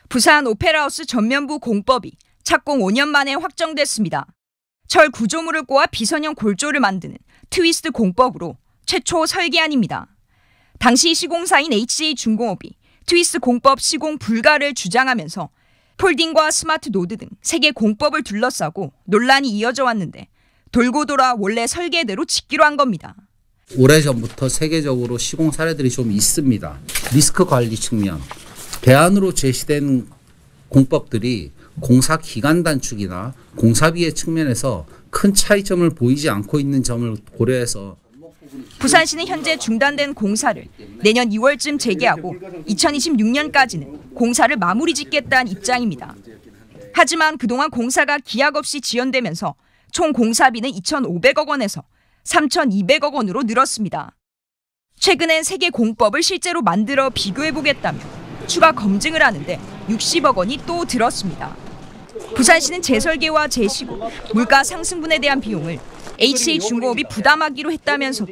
부산 오페라하우스 전면부 공법이 착공 5년 만에 확정됐습니다. 철 구조물을 꼬아 비선형 골조를 만드는 트위스트 공법으로 최초 설계안입니다. 당시 시공사인 HJ중공업이 트위스트 공법 시공 불가를 주장하면서 폴딩과 스마트 노드 등 세계 공법을 둘러싸고 논란이 이어져 왔는데 돌고 돌아 원래 설계대로 짓기로 한 겁니다. 오래전부터 세계적으로 시공 사례들이 좀 있습니다. 리스크 관리 측면, 대안으로 제시된 공법들이 공사 기간 단축이나 공사비의 측면에서 큰 차이점을 보이지 않고 있는 점을 고려해서 부산시는 현재 중단된 공사를 내년 2월쯤 재개하고 2026년까지는 공사를 마무리 짓겠다는 입장입니다. 하지만 그동안 공사가 기약 없이 지연되면서 총 공사비는 2,500억 원에서 3,200억 원으로 늘었습니다. 최근엔 세계 공법을 실제로 만들어 비교해보겠다며 추가 검증을 하는데 60억 원이 또 들었습니다. 부산시는 재설계와 재시공, 물가 상승분에 대한 비용을 HJ중공업이 부담하기로 했다면서도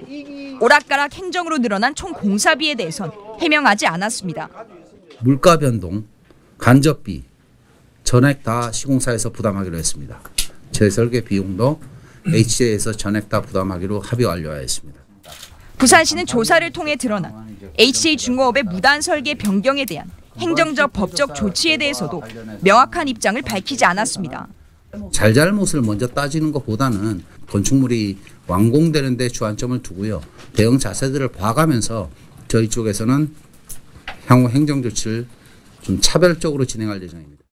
오락가락 행정으로 늘어난 총 공사비에 대해선 해명하지 않았습니다. 물가 변동, 간접비, 전액 다 시공사에서 부담하기로 했습니다. 재설계 비용도 HJ에서 전액 다 부담하기로 합의 완료하였습니다. 부산시는 조사를 통해 드러난 HJ중공업의 무단 설계 변경에 대한 행정적 법적 조치에 대해서도 명확한 입장을 밝히지 않았습니다. 잘잘못을 먼저 따지는 것보다는 건축물이 완공되는 데 주안점을 두고요. 대응 자세들을 봐가면서 저희 쪽에서는 향후 행정 조치를 좀 차별적으로 진행할 예정입니다.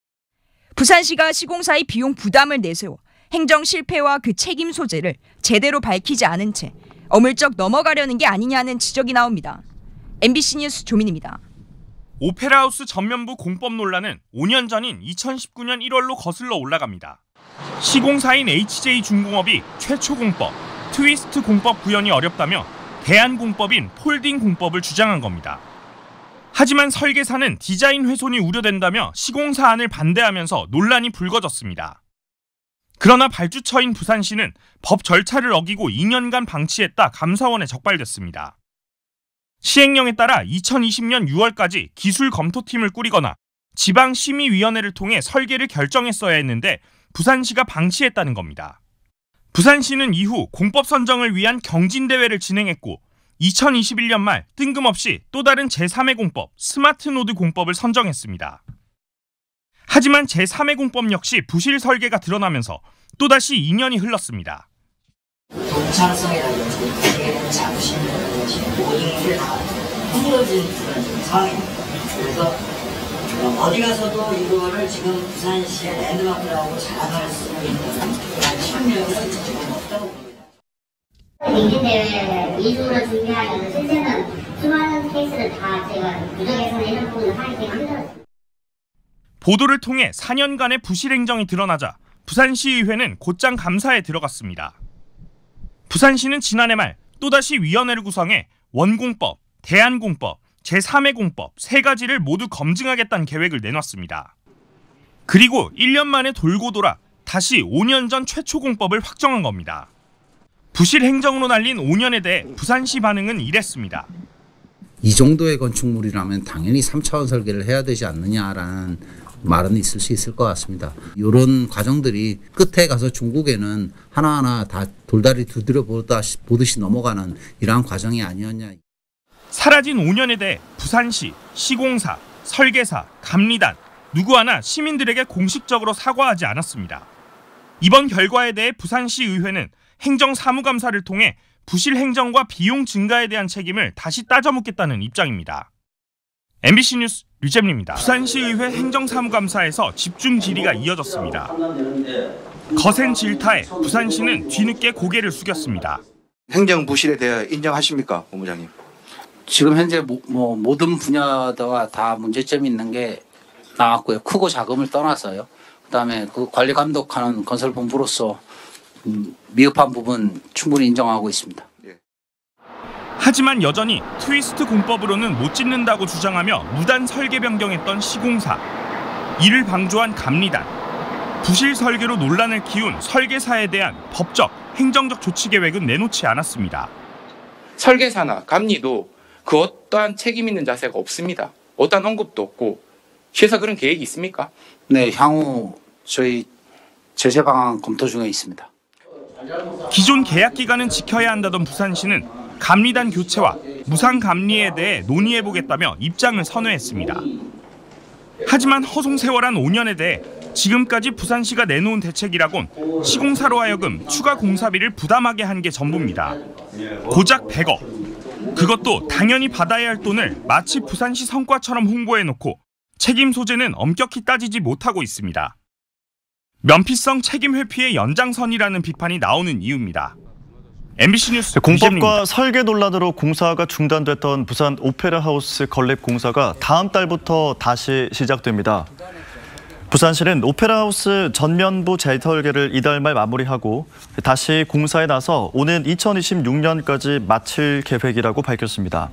부산시가 시공사의 비용 부담을 내세워 행정 실패와 그 책임 소재를 제대로 밝히지 않은 채 어물쩍 넘어가려는 게 아니냐는 지적이 나옵니다. MBC 뉴스 조민입니다. 오페라하우스 전면부 공법 논란은 5년 전인 2019년 1월로 거슬러 올라갑니다. 시공사인 HJ중공업이 최초 공법, 트위스트 공법 구현이 어렵다며 대안공법인 폴딩 공법을 주장한 겁니다. 하지만 설계사는 디자인 훼손이 우려된다며 시공사안을 반대하면서 논란이 불거졌습니다. 그러나 발주처인 부산시는 법 절차를 어기고 2년간 방치했다 감사원에 적발됐습니다. 시행령에 따라 2020년 6월까지 기술 검토팀을 꾸리거나 지방심의위원회를 통해 설계를 결정했어야 했는데 부산시가 방치했다는 겁니다. 부산시는 이후 공법 선정을 위한 경진대회를 진행했고 2021년 말 뜬금없이 또 다른 제3회 공법 스마트 노드 공법을 선정했습니다. 하지만 제3회 공법 역시 부실 설계가 드러나면서 또다시 2년이 흘렀습니다. 동창성이라든지 이게 되는 자부심이라든지 모든 게 다 흐물어진 그런 상황입니다. 그래서 어디 가서도 이거를 지금 부산시의 랜드마크라고 자랑할 수 있는 그런 실력은 지금 없다고 봅니다. 경진대회 이중으로 준비하는 실제는 수많은 케이스를 다 제가 누적해서 이런 부분을 하기 때문에 보도를 통해 4년간의 부실 행정이 드러나자 부산시의회는 곧장 감사에 들어갔습니다. 부산시는 지난해 말 또다시 위원회를 구성해 원공법, 대안공법, 제3회 공법 3가지를 모두 검증하겠다는 계획을 내놨습니다. 그리고 1년 만에 돌고 돌아 다시 5년 전 최초 공법을 확정한 겁니다. 부실 행정으로 날린 5년에 대해 부산시 반응은 이랬습니다. 이 정도의 건축물이라면 당연히 3차원 설계를 해야 되지 않느냐라는 말은 있을 수 있을 것 같습니다. 이런 과정들이 끝에 가서 중국에는 하나하나 다 돌다리 두드려 보듯이 넘어가는 이러한 과정이 아니었냐. 사라진 5년에 대해 부산시, 시공사, 설계사, 감리단 누구 하나 시민들에게 공식적으로 사과하지 않았습니다. 이번 결과에 대해 부산시 의회는 행정사무감사를 통해 부실 행정과 비용 증가에 대한 책임을 다시 따져묻겠다는 입장입니다. MBC 뉴스 류잼리입니다. 부산시의회 행정사무감사에서 집중 질의가 이어졌습니다. 거센 질타에 부산시는 뒤늦게 고개를 숙였습니다. 행정 부실에 대해 인정하십니까, 본부장님? 지금 현재 모든 분야가 다 문제점이 있는 게 나왔고요. 크고 작음을 떠나서요. 그다음에 그 관리 감독하는 건설본부로서 미흡한 부분 충분히 인정하고 있습니다. 하지만 여전히 트위스트 공법으로는 못 짓는다고 주장하며 무단 설계 변경했던 시공사, 이를 방조한 감리단, 부실 설계로 논란을 키운 설계사에 대한 법적, 행정적 조치 계획은 내놓지 않았습니다. 설계사나 감리도 그 어떠한 책임 있는 자세가 없습니다. 어떠한 언급도 없고 시에서 그런 계획이 있습니까? 네, 향후 저희 제재 방안 검토 중에 있습니다. 기존 계약 기간은 지켜야 한다던 부산시는 감리단 교체와 무상 감리에 대해 논의해보겠다며 입장을 선회했습니다. 하지만 허송세월한 5년에 대해 지금까지 부산시가 내놓은 대책이라곤 시공사로 하여금 추가 공사비를 부담하게 한 게 전부입니다. 고작 100억. 그것도 당연히 받아야 할 돈을 마치 부산시 성과처럼 홍보해놓고 책임 소재는 엄격히 따지지 못하고 있습니다. 면피성 책임 회피의 연장선이라는 비판이 나오는 이유입니다. MBC 뉴스 공법과 이재민입니다. 설계 논란으로 공사가 중단됐던 부산 오페라 하우스 건립 공사가 다음 달부터 다시 시작됩니다. 부산시는 오페라 하우스 전면부 재설계를 이달 말 마무리하고 다시 공사에 나서 오는 2026년까지 마칠 계획이라고 밝혔습니다.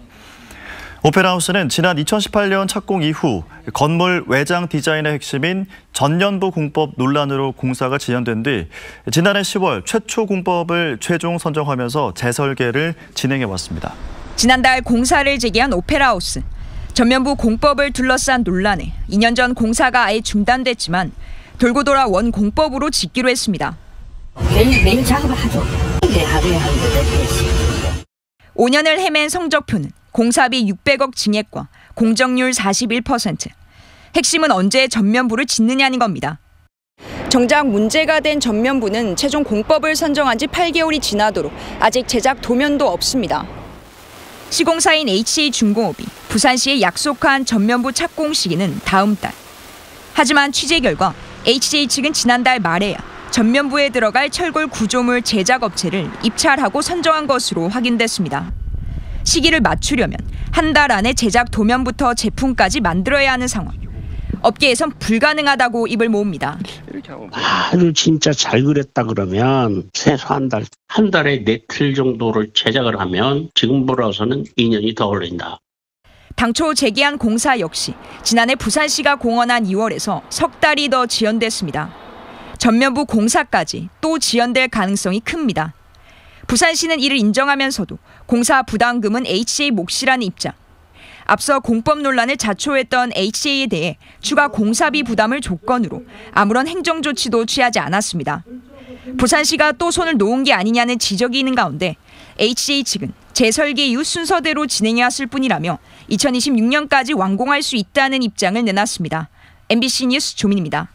오페라 하우스는 지난 2018년 착공 이후 건물 외장 디자인의 핵심인 전면부 공법 논란으로 공사가 지연된 뒤 지난해 10월 최초 공법을 최종 선정하면서 재설계를 진행해 왔습니다. 지난달 공사를 재개한 오페라 하우스. 전면부 공법을 둘러싼 논란에 2년 전 공사가 아예 중단됐지만 돌고 돌아 원 공법으로 짓기로 했습니다. 매일 작업을 하죠. 하루에 한 8개씩. 5년을 헤맨 성적표는 공사비 600억 증액과 공정률 41%. 핵심은 언제 전면부를 짓느냐는 겁니다. 정작 문제가 된 전면부는 최종 공법을 선정한 지 8개월이 지나도록 아직 제작 도면도 없습니다. 시공사인 HJ중공업이 부산시에 약속한 전면부 착공 시기는 다음 달. 하지만 취재 결과 HJ 측은 지난달 말에야 전면부에 들어갈 철골 구조물 제작 업체를 입찰하고 선정한 것으로 확인됐습니다. 시기를 맞추려면 한 달 안에 제작 도면부터 제품까지 만들어야 하는 상황. 업계에선 불가능하다고 입을 모읍니다. 아주 진짜 잘 그렸다 그러면 최소 한 달에 4틀 정도를 제작을 하면 지금으로서는 2년이 더 걸린다. 당초 재개한 공사 역시 지난해 부산시가 공언한 2월에서 석 달이 더 지연됐습니다. 전면부 공사까지 또 지연될 가능성이 큽니다. 부산시는 이를 인정하면서도 공사 부담금은 HJ 몫이라는 입장. 앞서 공법 논란을 자초했던 HJ에 대해 추가 공사비 부담을 조건으로 아무런 행정 조치도 취하지 않았습니다. 부산시가 또 손을 놓은 게 아니냐는 지적이 있는 가운데 HJ 측은 재설계 이후 순서대로 진행해왔을 뿐이라며 2026년까지 완공할 수 있다는 입장을 내놨습니다. MBC 뉴스 조민입니다.